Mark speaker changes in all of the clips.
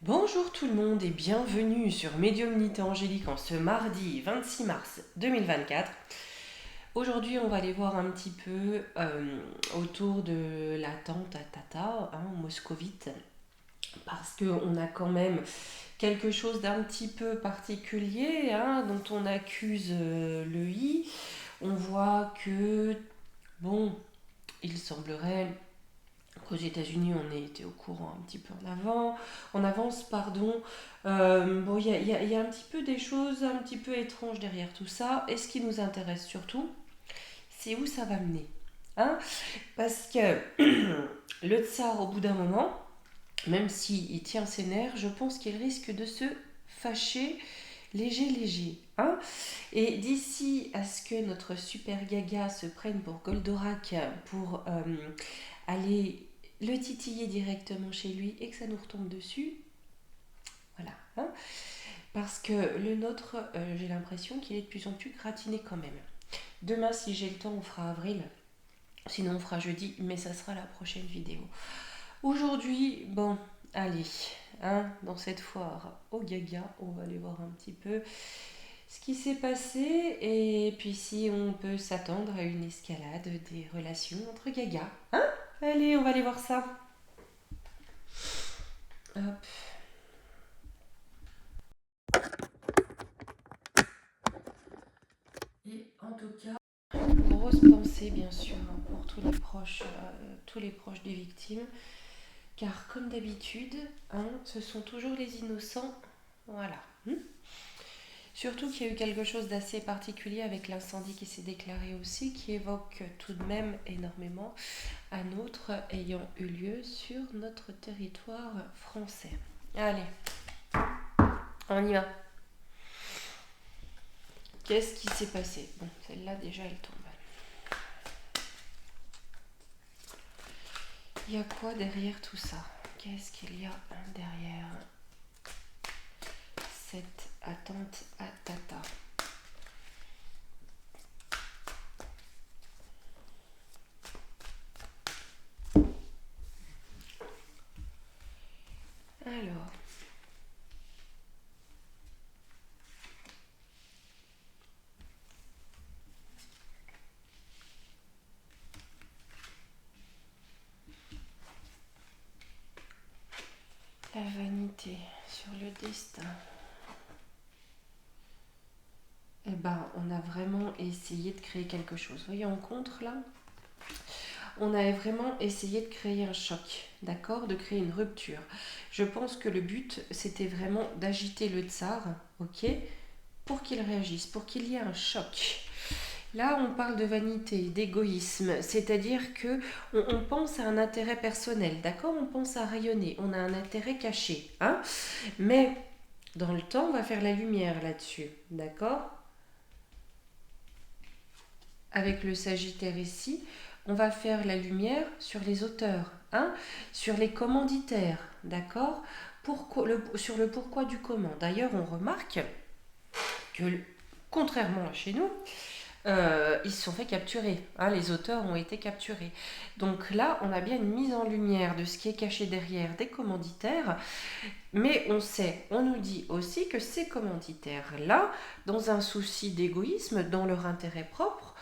Speaker 1: Bonjour tout le monde et bienvenue sur Médiumnité Angélique en ce mardi 26 mars 2024. Aujourd'hui, on va aller voir un petit peu autour de la tante à Tata, moscovite, parce qu'on a quand même quelque chose d'un petit peu particulier dont on accuse le I. On voit que, bon, il semblerait qu'aux États-Unis, on était au courant un petit peu en avance, pardon. Bon, il y a un petit peu des choses un petit peu étranges derrière tout ça. Et ce qui nous intéresse surtout, c'est où ça va mener. Hein. Parce que le tsar, au bout d'un moment, même s'il tient ses nerfs, je pense qu'il risque de se fâcher léger. Hein. Et d'ici à ce que notre super gaga se prenne pour Goldorak pour aller le titiller directement chez lui et que ça nous retombe dessus, voilà. Hein. Parce que le nôtre, j'ai l'impression qu'il est de plus en plus gratiné quand même. Demain, si j'ai le temps, on fera avril. Sinon, on fera jeudi, mais ça sera la prochaine vidéo. Aujourd'hui, bon, allez, dans cette foire au gaga, on va aller voir un petit peu ce qui s'est passé et puis si on peut s'attendre à une escalade des relations entre gaga. Allez, on va aller voir ça. Hop. Et en tout cas, grosse pensée bien sûr pour tous les proches des victimes, car comme d'habitude, ce sont toujours les innocents. Voilà. Surtout qu'il y a eu quelque chose d'assez particulier avec l'incendie qui s'est déclaré aussi, qui évoque tout de même énormément un autre ayant eu lieu sur notre territoire français. Allez, on y va. Qu'est-ce qui s'est passé? Bon, celle-là déjà elle tombe. Il y a quoi derrière tout ça? Qu'est-ce qu'il y a derrière cette attente à Tata? Alors, la vanité sur le destin. Eh ben, on a vraiment essayé de créer quelque chose. Vous voyez en contre là, on avait vraiment essayé de créer un choc, d'accord, de créer une rupture. Je pense que le but, c'était vraiment d'agiter le tsar, ok, pour qu'il réagisse, pour qu'il y ait un choc. Là, on parle de vanité, d'égoïsme, c'est-à-dire que on pense à un intérêt personnel, d'accord, on pense à rayonner, on a un intérêt caché, mais dans le temps, on va faire la lumière là-dessus, d'accord. Avec le Sagittaire ici, on va faire la lumière sur les auteurs, sur les commanditaires, d'accord, sur le pourquoi du comment. D'ailleurs, on remarque que, contrairement à chez nous, ils se sont fait capturer, les auteurs ont été capturés. Donc là, on a bien une mise en lumière de ce qui est caché derrière des commanditaires, mais on nous dit aussi que ces commanditaires-là, dans un souci d'égoïsme, dans leur intérêt propre,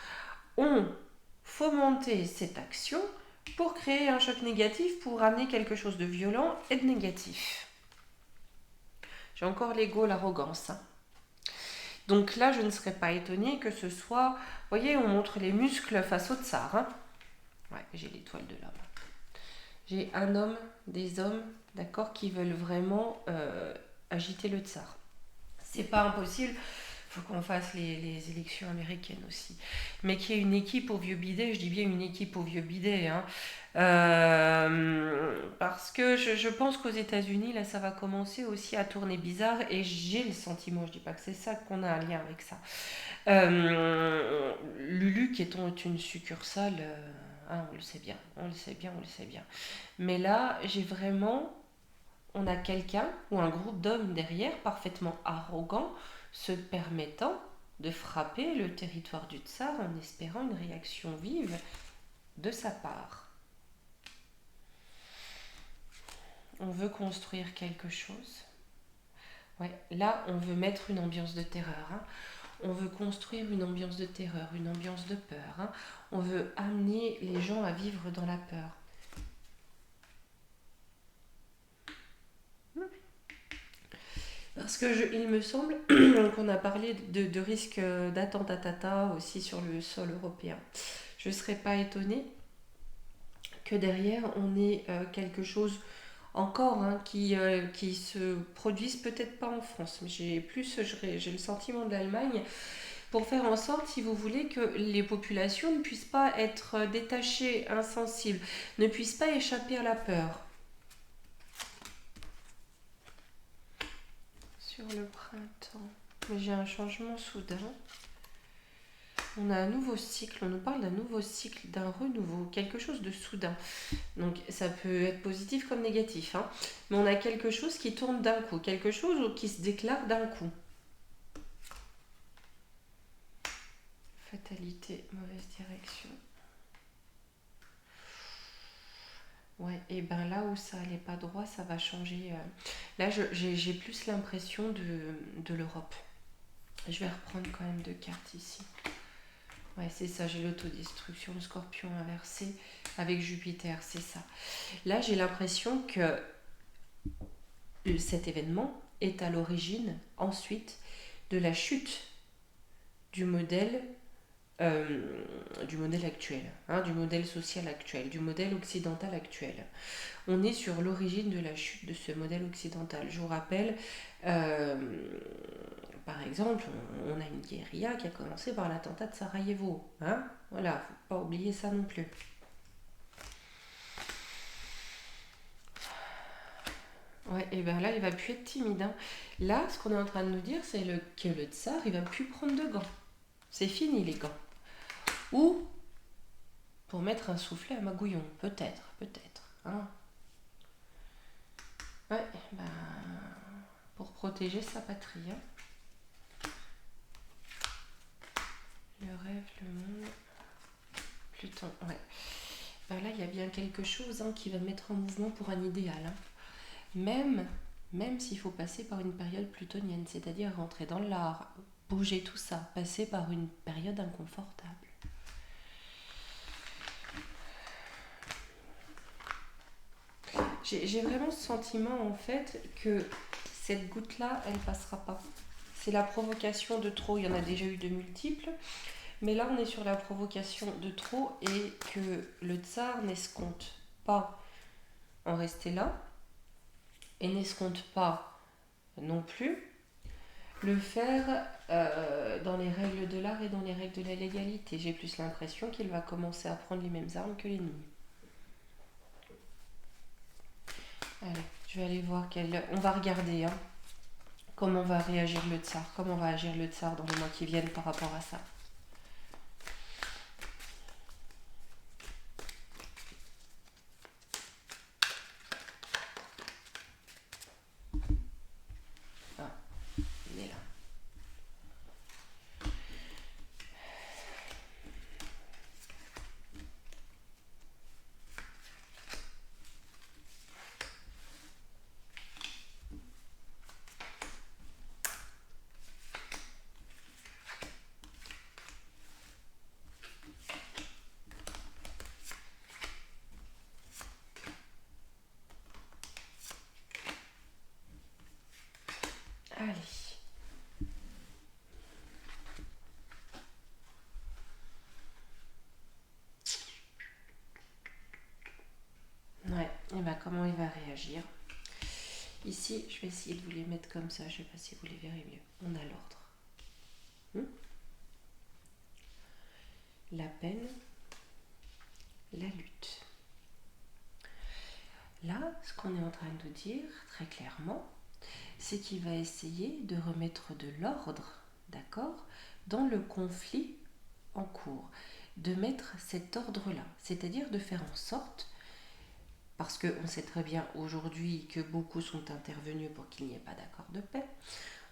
Speaker 1: ont fomenté cette action pour créer un choc négatif, pour amener quelque chose de violent et de négatif. J'ai encore l'ego, l'arrogance. Donc là, je ne serais pas étonnée que ce soit... Vous voyez, on montre les muscles face au tsar. Ouais, j'ai l'étoile de l'homme. J'ai un homme, des hommes, d'accord, qui veulent vraiment agiter le tsar. C'est pas impossible. Il faut qu'on fasse les élections américaines aussi. Mais qu'il y ait une équipe au vieux bidet, je dis bien une équipe au vieux bidet, parce que je pense qu'aux États-Unis, là, ça va commencer aussi à tourner bizarre, et j'ai le sentiment, je dis pas que c'est ça, qu'on a un lien avec ça. Lulu, qui est une succursale, on le sait bien, on le sait bien, on le sait bien. Mais là, on a quelqu'un ou un groupe d'hommes derrière, parfaitement arrogant, se permettant de frapper le territoire du tsar en espérant une réaction vive de sa part. on veut construire quelque chose. Ouais, là, on veut mettre une ambiance de terreur. Hein. On veut construire une ambiance de terreur, une ambiance de peur. Hein. On veut amener les gens à vivre dans la peur. Parce que il me semble qu'on a parlé de risque d'attentat aussi sur le sol européen. Je ne serais pas étonnée que derrière on ait quelque chose encore hein, qui se produise peut-être pas en France, mais j'ai le sentiment de l'Allemagne pour faire en sorte, si vous voulez, que les populations ne puissent pas être détachées, insensibles, ne puissent pas échapper à la peur. Sur le printemps, mais j'ai un changement soudain. On a un nouveau cycle, on nous parle d'un nouveau cycle, d'un renouveau, quelque chose de soudain. Donc ça peut être positif comme négatif, hein. Mais on a quelque chose qui tourne d'un coup, quelque chose qui se déclare d'un coup. Fatalité, mauvaise direction. Ouais, et ben là où ça allait pas droit, ça va changer. Là, j'ai plus l'impression de l'Europe. Je vais reprendre quand même deux cartes ici. Ouais, c'est ça, j'ai l'autodestruction, le scorpion inversé avec Jupiter, c'est ça. Là, j'ai l'impression que cet événement est à l'origine, ensuite, de la chute du modèle actuel, hein, du modèle social actuel, du modèle occidental actuel. On est sur l'origine de la chute de ce modèle occidental. Je vous rappelle, par exemple, on a une guérilla qui a commencé par l'attentat de Sarajevo. Hein, voilà, faut pas oublier ça non plus. Ouais, et bien là, il va plus être timide. Hein. Là, ce qu'on est en train de nous dire, c'est que le tsar, il va plus prendre de gants. C'est fini les gants. Ou pour mettre un soufflet à Magouillon, peut-être. Hein. Ouais, ben, pour protéger sa patrie. Hein. Le rêve, le monde, Pluton, ouais. Ben là, il y a bien quelque chose hein, qui va mettre en mouvement pour un idéal. Hein. Même s'il faut passer par une période plutonienne, c'est-à-dire rentrer dans l'art, bouger tout ça, passer par une période inconfortable. J'ai vraiment ce sentiment en fait que cette goutte-là, elle passera pas. C'est la provocation de trop, il y en a déjà eu de multiples, mais là on est sur la provocation de trop et que le tsar n'escompte pas en rester là et n'escompte pas non plus le faire dans les règles de l'art et dans les règles de la légalité. J'ai plus l'impression qu'il va commencer à prendre les mêmes armes que l'ennemi. Allez, je vais aller voir on va regarder hein, comment va réagir le tsar, comment va agir le tsar dans les mois qui viennent par rapport à ça. Ah, il est là. Allez. Ouais, et ben comment il va réagir. Ici, je vais essayer de vous les mettre comme ça, je sais pas si vous les verrez mieux. On a l'ordre. La peine, la lutte. Là, ce qu'on est en train de dire très clairement, c'est qu'il va essayer de remettre de l'ordre, d'accord, dans le conflit en cours, de mettre cet ordre-là, c'est-à-dire de faire en sorte, parce qu'on sait très bien aujourd'hui que beaucoup sont intervenus pour qu'il n'y ait pas d'accord de paix,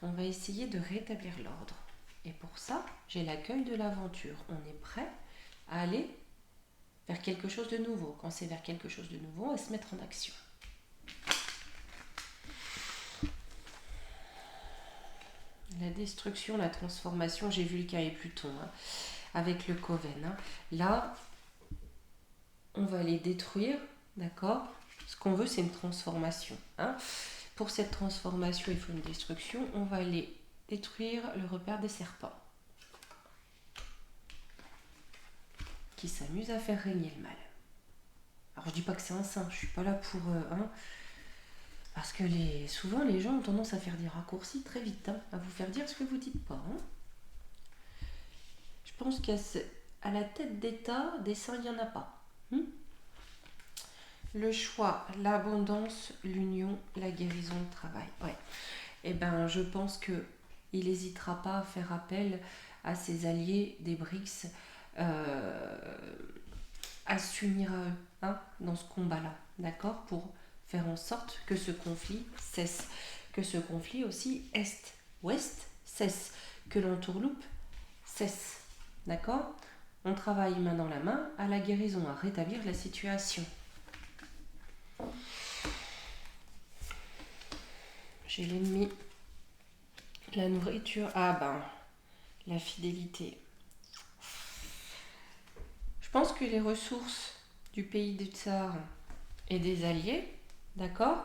Speaker 1: on va essayer de rétablir l'ordre. Et pour ça, j'ai l'accueil de l'aventure. On est prêt à aller vers quelque chose de nouveau. Quand c'est vers quelque chose de nouveau, on va se mettre en action. la destruction, la transformation. J'ai Vulcain et Pluton avec le Coven. Là, on va les détruire, d'accord? Ce qu'on veut, c'est une transformation. Pour cette transformation, il faut une destruction. On va aller détruire le repère des serpents qui s'amusent à faire régner le mal. Alors, je dis pas que c'est un saint, je suis pas là pour... parce que souvent, les gens ont tendance à faire des raccourcis très vite, à vous faire dire ce que vous dites pas. Je pense qu'à la tête d'État, des saints, il n'y en a pas. Le choix, l'abondance, l'union, la guérison, le travail. Ouais. Eh ben, je pense que il n'hésitera pas à faire appel à ses alliés des BRICS, à s'unir à eux dans ce combat-là, d'accord, pour faire en sorte que ce conflit cesse, que ce conflit aussi Est-Ouest cesse, que l'entourloupe cesse, d'accord. On travaille main dans la main à la guérison, à rétablir la situation. J'ai l'ennemi, la nourriture, la fidélité. Je pense que les ressources du pays du Tsar et des alliés, d'accord,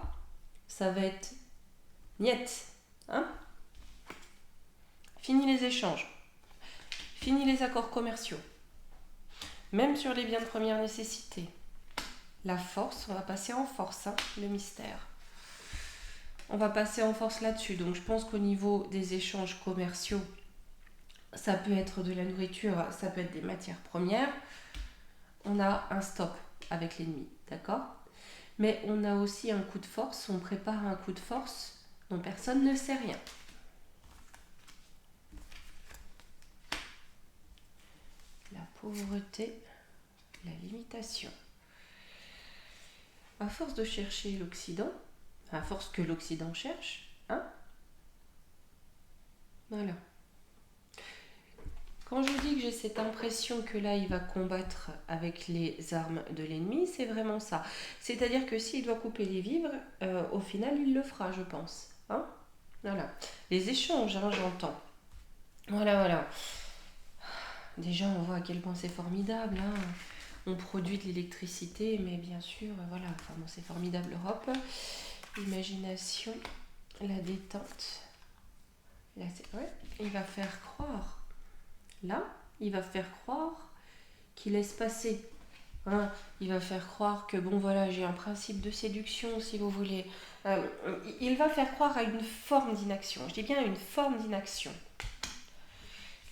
Speaker 1: ça va être niet. Fini les échanges, fini les accords commerciaux, même sur les biens de première nécessité. La force, on va passer en force, le mystère. On va passer en force là-dessus. Donc je pense qu'au niveau des échanges commerciaux, ça peut être de la nourriture, ça peut être des matières premières. On a un stop avec l'ennemi, d'accord? Mais on a aussi un coup de force, on prépare un coup de force dont personne ne sait rien. La pauvreté, la limitation. À force de chercher l'Occident, à force que l'Occident cherche, voilà. Quand je dis que j'ai cette impression que là, il va combattre avec les armes de l'ennemi, c'est vraiment ça. C'est-à-dire que s'il doit couper les vivres, au final, il le fera, je pense. Voilà. Les échanges, j'entends. Voilà. Déjà, on voit à quel point c'est formidable. On produit de l'électricité, mais bien sûr, voilà. Enfin, bon, c'est formidable, l'Europe. Imagination, la détente. Là, il va faire croire. Là, il va faire croire qu'il laisse passer. Il va faire croire que, bon voilà, j'ai un principe de séduction, si vous voulez. Il va faire croire à une forme d'inaction. Je dis bien une forme d'inaction.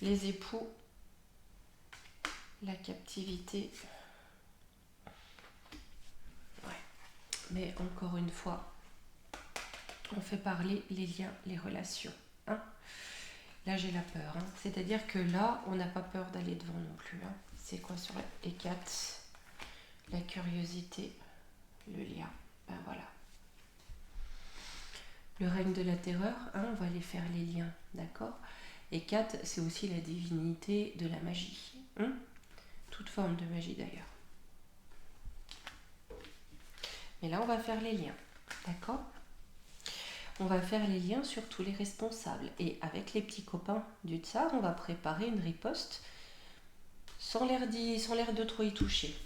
Speaker 1: Les époux, la captivité. Ouais. Mais encore une fois, on fait parler les liens, les relations. Là, j'ai la peur. C'est-à-dire que là, on n'a pas peur d'aller devant non plus. C'est quoi sur les 4? La curiosité, le lien. Ben voilà. Le règne de la terreur, on va aller faire les liens, d'accord? Et 4, c'est aussi la divinité de la magie. Toute forme de magie d'ailleurs. Mais là, on va faire les liens, d'accord? On va faire les liens sur tous les responsables. Et avec les petits copains du tsar, on va préparer une riposte sans l'air de trop y toucher.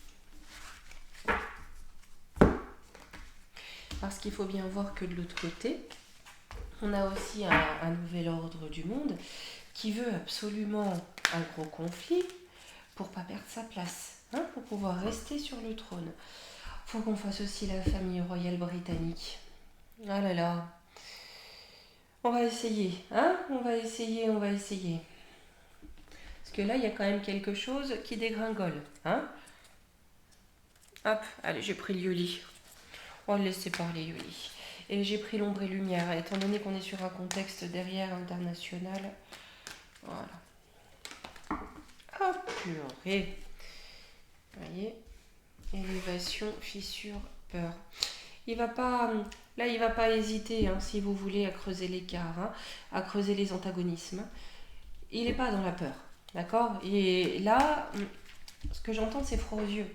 Speaker 1: Parce qu'il faut bien voir que de l'autre côté, on a aussi un nouvel ordre du monde qui veut absolument un gros conflit pour pas perdre sa place, pour pouvoir rester sur le trône. Faut qu'on fasse aussi la famille royale britannique. Ah là là. On va essayer, on va essayer. Parce que là, il y a quand même quelque chose qui dégringole, Hop, allez, j'ai pris le Yoli. On va le laisser parler, Yoli. Et j'ai pris l'ombre et lumière, étant donné qu'on est sur un contexte derrière international. Voilà. Hop, purée. Vous voyez, élévation, fissure, peur. Il va pas hésiter, si vous voulez, à creuser l'écart, à creuser les antagonismes. Il n'est pas dans la peur, d'accord? Et là, ce que j'entends, c'est froid aux yeux.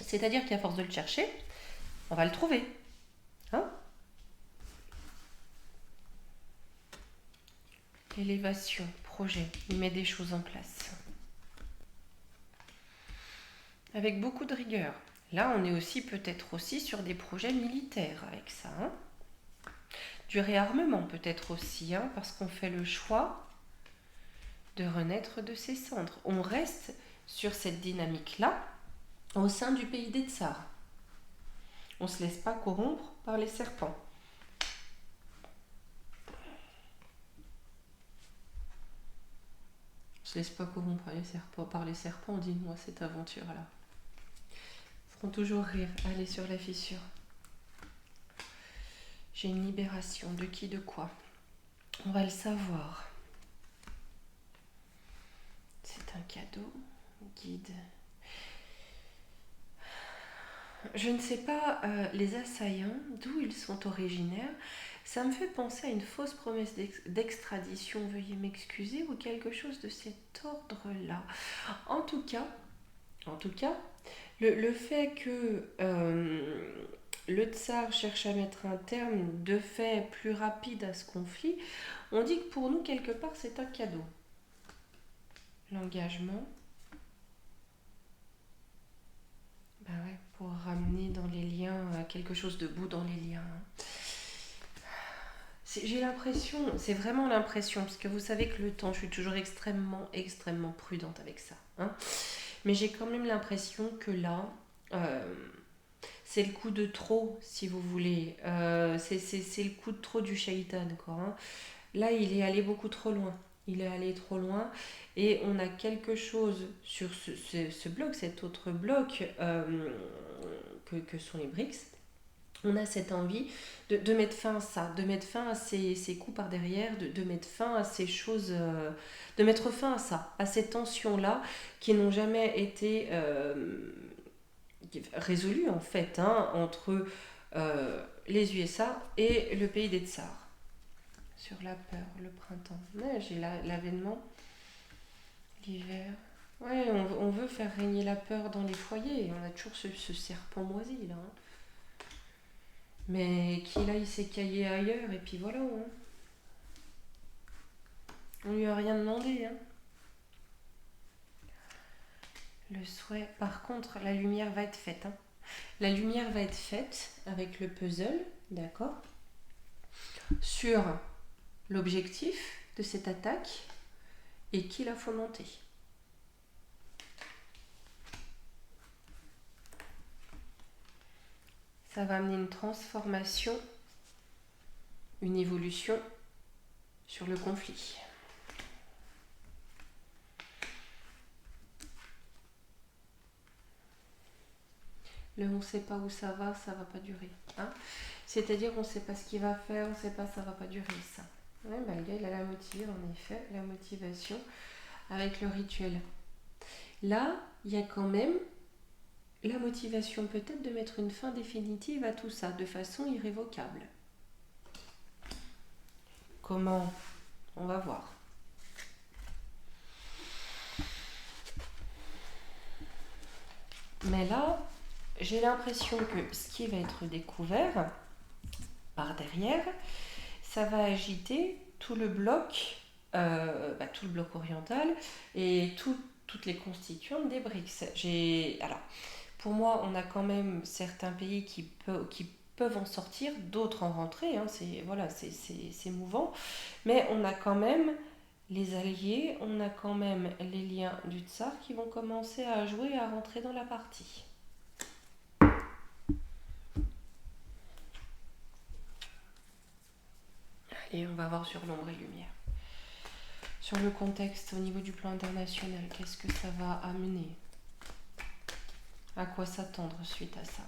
Speaker 1: C'est-à-dire qu'à force de le chercher, on va le trouver. l'élévation, projet, il met des choses en place. Avec beaucoup de rigueur. Là, on est aussi peut-être aussi sur des projets militaires avec ça. Hein. Du réarmement peut-être aussi, hein, parce qu'on fait le choix de renaître de ses cendres. On reste sur cette dynamique-là au sein du pays des Tsars. On ne se laisse pas corrompre par les serpents. On ne se laisse pas corrompre par les serpents, dis-moi cette aventure-là. Ils feront toujours rire. Allez sur la fissure. J'ai une libération. De qui, de quoi? On va le savoir. C'est un cadeau. Guide. Je ne sais pas les assaillants, d'où ils sont originaires. Ça me fait penser à une fausse promesse d'extradition, veuillez m'excuser, ou quelque chose de cet ordre-là. En tout cas, le fait que le tsar cherche à mettre un terme de fait plus rapide à ce conflit, on dit que pour nous, quelque part, c'est un cadeau. L'engagement. Ben ouais, pour ramener dans les liens quelque chose de beau dans les liens. J'ai l'impression, c'est vraiment l'impression, parce que vous savez que le temps, je suis toujours extrêmement prudente avec ça. Hein, mais j'ai quand même l'impression que là, c'est le coup de trop, si vous voulez. C'est le coup de trop du shaitan, quoi. Hein. Là, il est allé beaucoup trop loin. Il est allé trop loin. Et on a quelque chose sur ce bloc, cet autre bloc que sont les BRICS. On a cette envie de mettre fin à ça, de mettre fin à ces coups par derrière, de mettre fin à ces choses, de mettre fin à ça, à ces tensions-là qui n'ont jamais été résolues en fait, hein, entre les USA et le pays des Tsars. Sur la peur, le printemps. Ouais, j'ai l'avènement, l'hiver. Ouais, on veut faire régner la peur dans les foyers. On a toujours ce serpent moisi là. Hein. Mais qui là, il s'est caillé ailleurs et puis voilà. Hein. On lui a rien demandé. Hein. Le souhait. Par contre, la lumière va être faite. Hein. La lumière va être faite avec le puzzle, d'accord, sur l'objectif de cette attaque et qui l'a fomenté. Ça va amener une transformation, une évolution sur le conflit. Le on ne sait pas où ça va pas durer. Hein, c'est-à-dire on ne sait pas ce qu'il va faire, on ne sait pas, ça va pas durer ça. Ouais, bah, le gars il a la motive, en effet, la motivation avec le rituel. Là, il y a quand même la motivation peut-être de mettre une fin définitive à tout ça, de façon irrévocable. Comment? On va voir. Mais là, j'ai l'impression que ce qui va être découvert par derrière, ça va agiter tout le bloc oriental et toutes les constituantes des BRICS. Alors, pour moi, on a quand même certains pays qui peuvent en sortir, d'autres en rentrer. Hein, c'est mouvant. Mais on a quand même les alliés, on a quand même les liens du tsar qui vont commencer à jouer, à rentrer dans la partie. Et on va voir sur l'ombre et lumière. Sur le contexte au niveau du plan international, qu'est-ce que ça va amener? À quoi s'attendre suite à ça?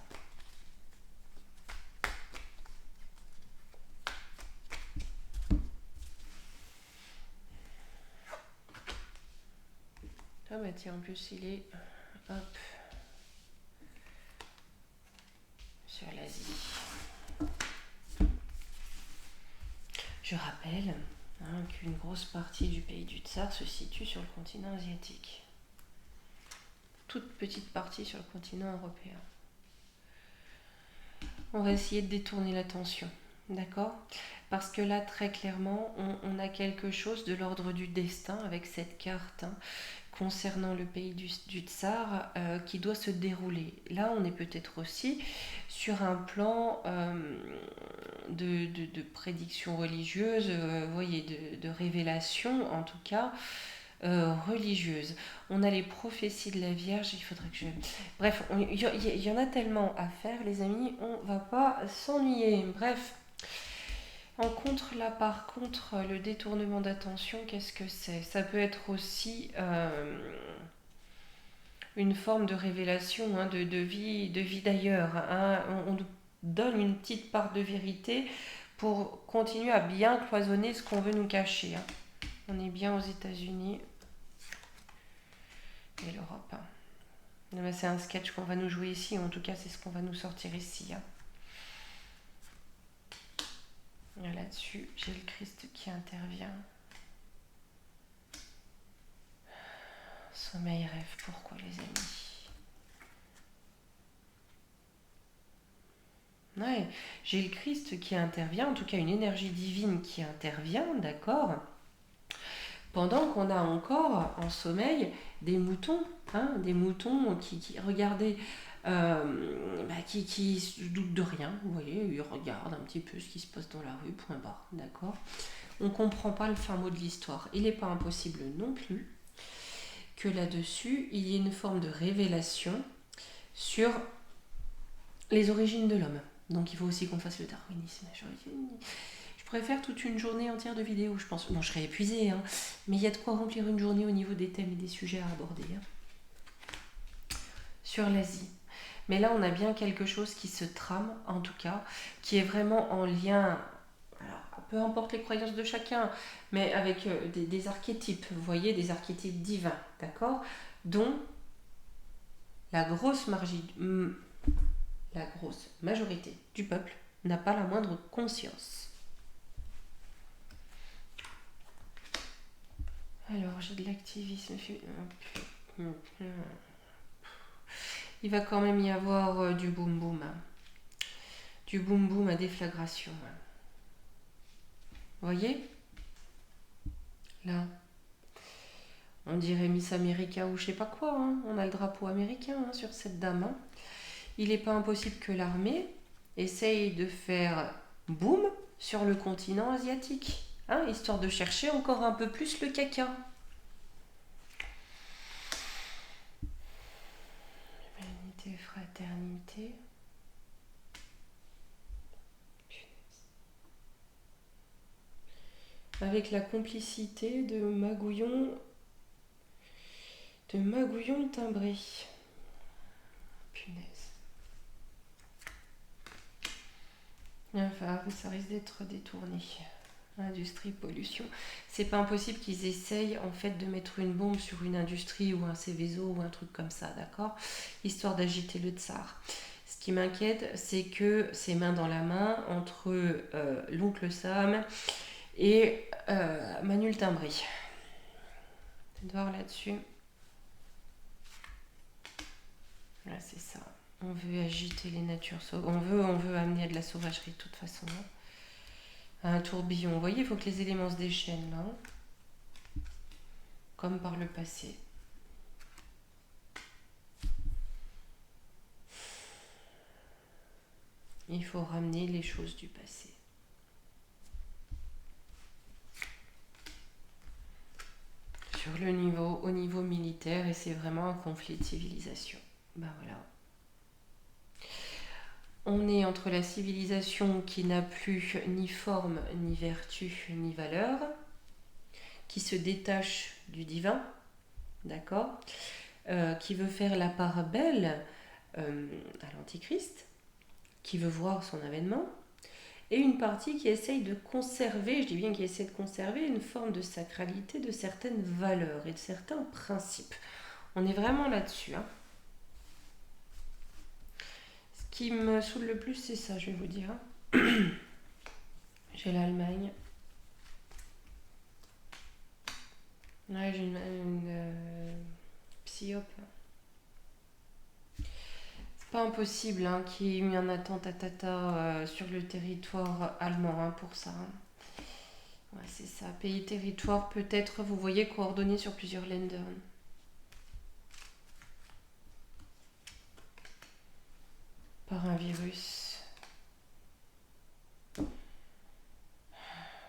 Speaker 1: Ah bah tiens, en plus il est hop sur l'Asie. Je rappelle qu'une grosse partie du pays du Tsar se situe sur le continent asiatique. Toute petite partie sur le continent européen. On va essayer de détourner l'attention, d'accord? Parce que là, très clairement, on a quelque chose de l'ordre du destin avec cette carte, hein, concernant le pays du Tsar, qui doit se dérouler. Là, on est peut-être aussi sur un plan de prédiction religieuse, vous voyez, de révélation, en tout cas, religieuse. On a les prophéties de la Vierge, il faudrait que je... Bref, il y en a tellement à faire, les amis, on va pas s'ennuyer. Bref, là, par contre, le détournement d'attention, qu'est-ce que c'est? Ça peut être aussi une forme de révélation, hein, de vie d'ailleurs, hein. On nous donne une petite part de vérité pour continuer à bien cloisonner ce qu'on veut nous cacher, hein. On est bien aux États-Unis et l'Europe, hein. C'est un sketch qu'on va nous jouer ici, en tout cas c'est ce qu'on va nous sortir ici, hein. Là-dessus, j'ai le Christ qui intervient. Sommeil, rêve, pourquoi les amis? Ouais, j'ai le Christ qui intervient, en tout cas une énergie divine qui intervient, d'accord? Pendant qu'on a encore en sommeil des moutons, hein, des moutons regardez, qui se doutent de rien, vous voyez, ils regardent un petit peu ce qui se passe dans la rue, point barre, d'accord? On ne comprend pas le fin mot de l'histoire. Il n'est pas impossible non plus que là-dessus, il y ait une forme de révélation sur les origines de l'homme. Donc il faut aussi qu'on fasse le darwinisme. Je pourrais faire toute une journée entière de vidéos, je pense. Bon, je serais épuisée, hein, mais il y a de quoi remplir une journée au niveau des thèmes et des sujets à aborder, hein. Sur l'Asie. Mais là, on a bien quelque chose qui se trame, en tout cas, qui est vraiment en lien, alors, peu importe les croyances de chacun, mais avec des archétypes, vous voyez, des archétypes divins, d'accord? Dont la grosse majorité du peuple n'a pas la moindre conscience. Alors, j'ai de l'activisme. Il va quand même y avoir du boum boum, hein. Du boum boum à déflagration, hein. Vous voyez? Là, on dirait Miss America ou je sais pas quoi, hein. On a le drapeau américain, hein, sur cette dame, hein. Il n'est pas impossible que l'armée essaye de faire boum sur le continent asiatique, hein, histoire de chercher encore un peu plus le caca. Humanité, fraternité. Avec la complicité de Magouillon timbré. Punaise. Enfin, ça risque d'être détourné. Industrie, pollution. C'est pas impossible qu'ils essayent en fait de mettre une bombe sur une industrie ou un Céveso ou un truc comme ça, d'accord? Histoire d'agiter le tsar. Ce qui m'inquiète, c'est que c'est main dans la main entre l'oncle Sam et Manuel Timbré. Je vais voir là-dessus. Là, c'est ça. On veut agiter les natures sauvages. On veut amener de la sauvagerie de toute façon. Un tourbillon. Vous voyez, il faut que les éléments se déchaînent là. Comme par le passé. Il faut ramener les choses du passé. Sur au niveau militaire, et c'est vraiment un conflit de civilisation. Ben voilà. On est entre la civilisation qui n'a plus ni forme, ni vertu, ni valeur, qui se détache du divin, d'accord, qui veut faire la part belle à l'Antichrist, qui veut voir son avènement, et une partie qui essaye de conserver, je dis bien qui essaie de conserver une forme de sacralité de certaines valeurs et de certains principes. On est vraiment là-dessus, hein. Ce qui me saoule le plus, c'est ça, je vais vous dire. J'ai l'Allemagne. Ouais, j'ai une psyop. Pas impossible hein, qu'il y ait eu un attentat sur le territoire allemand hein, pour ça. Hein. Ouais, c'est ça. Pays, territoire, peut-être, vous voyez, coordonnées sur plusieurs länder. Par un virus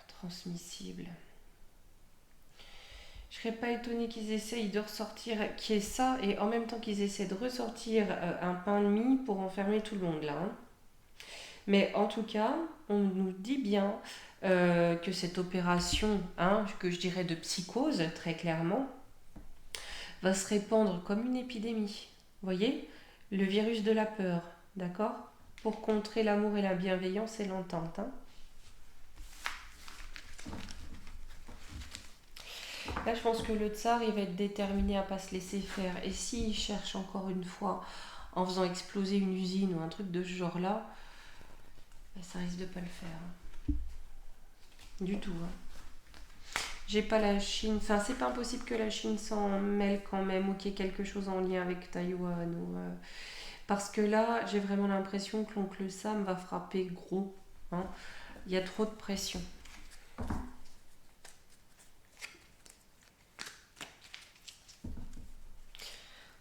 Speaker 1: transmissible. Je serais pas étonnée qu'ils essayent de ressortir, qu'il y ait ça, et en même temps qu'ils essaient de ressortir un pain de mie pour enfermer tout le monde là. Hein. Mais en tout cas, on nous dit bien que cette opération, hein, que je dirais de psychose, très clairement, va se répandre comme une épidémie. Vous voyez? Le virus de la peur, d'accord? Pour contrer l'amour et la bienveillance et l'entente. Hein. Là, je pense que le tsar, il va être déterminé à pas se laisser faire. Et s'il cherche encore une fois, en faisant exploser une usine ou un truc de ce genre-là, ça risque de pas le faire. Hein. Du tout. Hein. J'ai pas la Chine. Enfin, c'est pas impossible que la Chine s'en mêle quand même ou qu'il y ait quelque chose en lien avec Taïwan. Parce que là, j'ai vraiment l'impression que l'oncle Sam va frapper gros. Hein. Il y a trop de pression.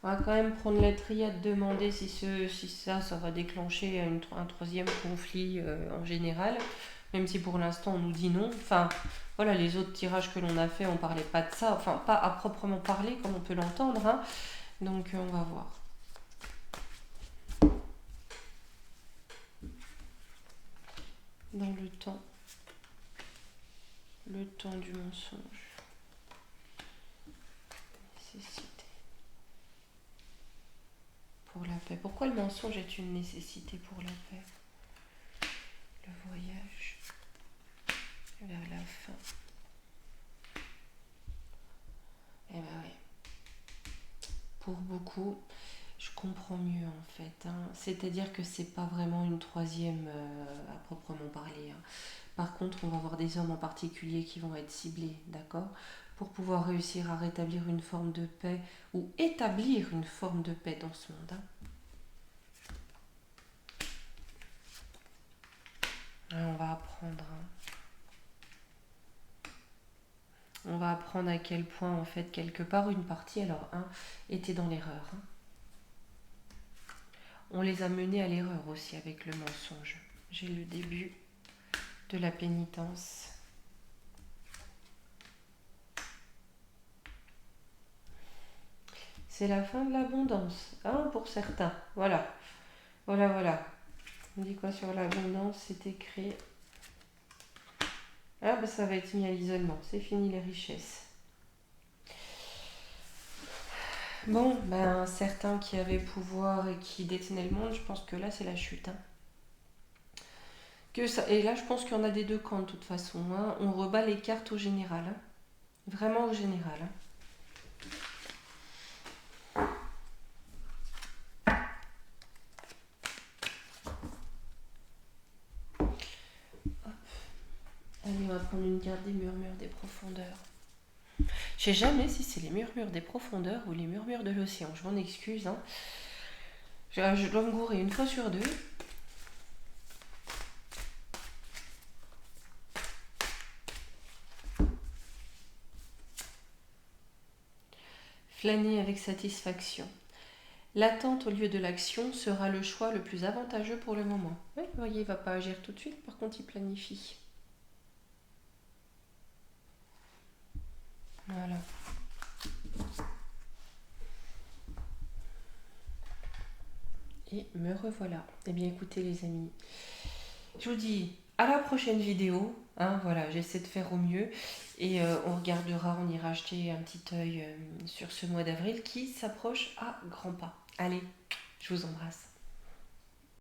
Speaker 1: On va quand même prendre la triade, demander si ça va déclencher un troisième conflit en général, même si pour l'instant on nous dit non. Enfin, voilà, les autres tirages que l'on a fait, on parlait pas de ça, enfin pas à proprement parler comme on peut l'entendre. Hein. Donc on va voir. Dans le temps du mensonge. Nécessité. Pour la paix. Pourquoi le mensonge est une nécessité pour la paix? Le voyage vers la fin. Eh ben oui. Pour beaucoup, je comprends mieux en fait. Hein. C'est-à-dire que c'est pas vraiment une troisième à proprement parler. Hein. Par contre, on va avoir des hommes en particulier qui vont être ciblés, d'accord? Pour pouvoir réussir à rétablir une forme de paix ou établir une forme de paix dans ce monde. Hein. On va apprendre. Hein. On va apprendre à quel point, en fait, quelque part, une partie, alors, était dans l'erreur. Hein. On les a menés à l'erreur aussi avec le mensonge. J'ai le début de la pénitence. C'est la fin de l'abondance, hein, pour certains. Voilà. Voilà. On dit quoi sur l'abondance? C'est écrit. Ah, ben ça va être mis à l'isolement. C'est fini les richesses. Bon, ben certains qui avaient pouvoir et qui détenaient le monde, je pense que là c'est la chute. Hein. Et là je pense qu'il y en a des deux camps de toute façon. Hein. On rebat les cartes au général. Hein. Vraiment au général. Hein. Allez, on va prendre une carte des murmures des profondeurs. Je sais jamais si c'est les murmures des profondeurs ou les murmures de l'océan. Je m'en excuse. Hein. Je dois me gourer une fois sur deux. Flâner avec satisfaction. L'attente au lieu de l'action sera le choix le plus avantageux pour le moment. Oui, vous voyez, il ne va pas agir tout de suite, par contre il planifie. Voilà. Et me revoilà. Eh bien écoutez les amis, je vous dis à la prochaine vidéo. Hein, voilà, j'essaie de faire au mieux. Et on regardera, on ira acheter un petit œil sur ce mois d'avril qui s'approche à grands pas. Allez, je vous embrasse.